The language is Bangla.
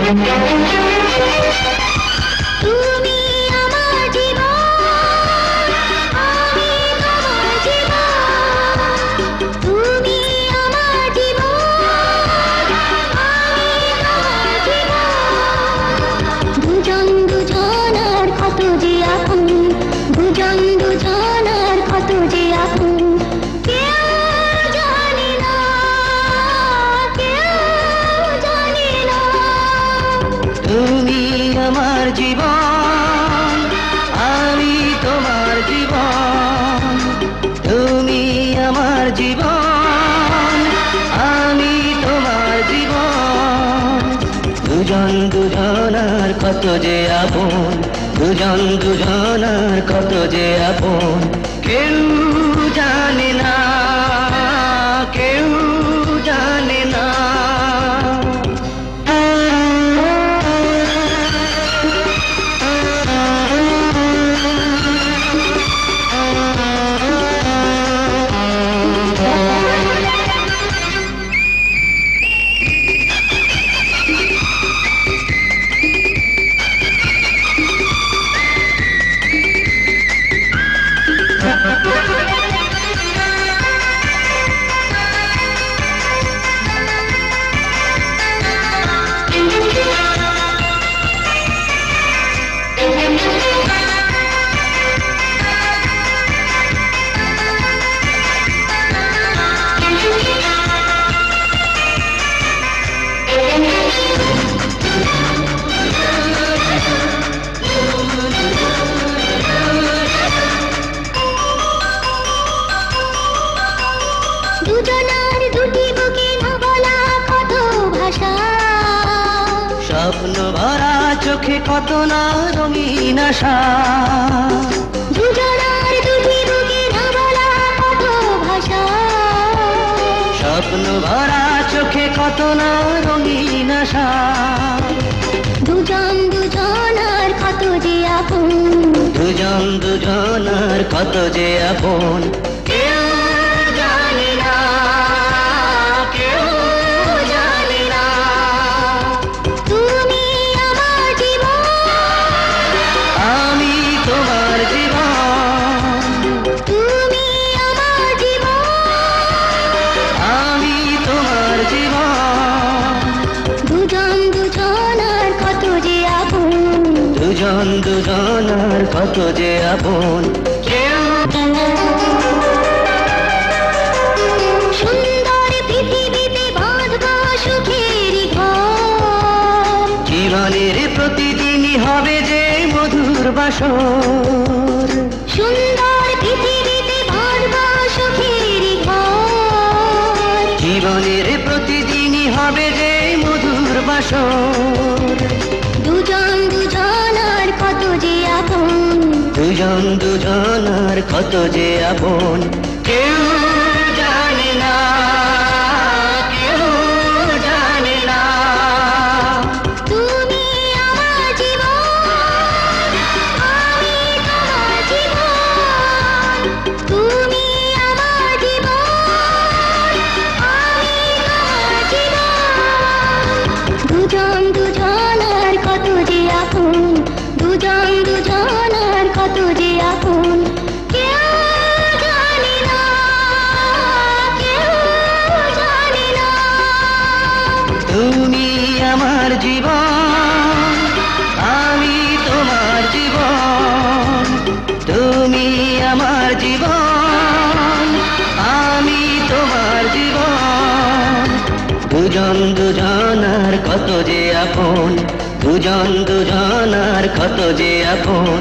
তুমি আমার জীবন, আমি তোমার জীবন। তুমি আমার জীবন, আমি তোমার জীবন। দুজন দুজনার কত যে আপন, দুজন দুজনার কত যে আপন। কেউ জানে না, কেউ জানে না। তুমি আমার জীবন, আমি তোমার জীবন। তুমি আমার জীবন, আমি তোমার জীবন। দুজন দুজনার কত যে আপন, দুজন দুজনার কত যে আপন। কেউ জানে না, কেউ জানে না। দুজনার দুটি বুকে না বলা কত ভাষা, স্বপ্ন ভরা চোখে কত না রঙিন আশা। দুজনার দুটি বুকে না বলা কত ভাষা। স্বপ্ন ভরা চোখে কত না রঙিন আশা। দুজন দুজনার কত যে আপন, দুজন দুজনার কত যে আপন। কেউ জানে না, কেউ জানে না। তুমি আমার জীবন, আমি তোমার জীবন। তুমি আমার জীবন। আমি তোমার জীবন। দুজন দুজনার কত যে আপন, দুজন দুজনার কত যে আপন। কেউ সুন্দর পৃথিবীতে বাঁধব সুখের ঘর। জীবনের প্রতিদিনই হবে যে মধুর বাসর। সুন্দর পৃথিবীতে বাঁধব সুখের ঘর। জীবনের প্রতিদিনই হবে যে মধুর বাসর। দুজন দুজনার কত যে আপন, দুজন দুজনার কত যে আপন। কেউ জানে না, কেউ জানে না। তুমি আমার জীবন, আমি তোমার জীবন। তুমি আমার জীবন, আমি তোমার জীবন। দুজন দুজনার কত যে আপন, দুজন দুজনার কত যে আপন। কেউ জানে না, কেউ জানে না। তুমি আমার জীবন, আমি তোমার জীবন। তুমি আমার জীবন, আমি তোমার জীবন। দুজন দুজনার কত যে আপন, দুজন দুজনার কত যে আপন।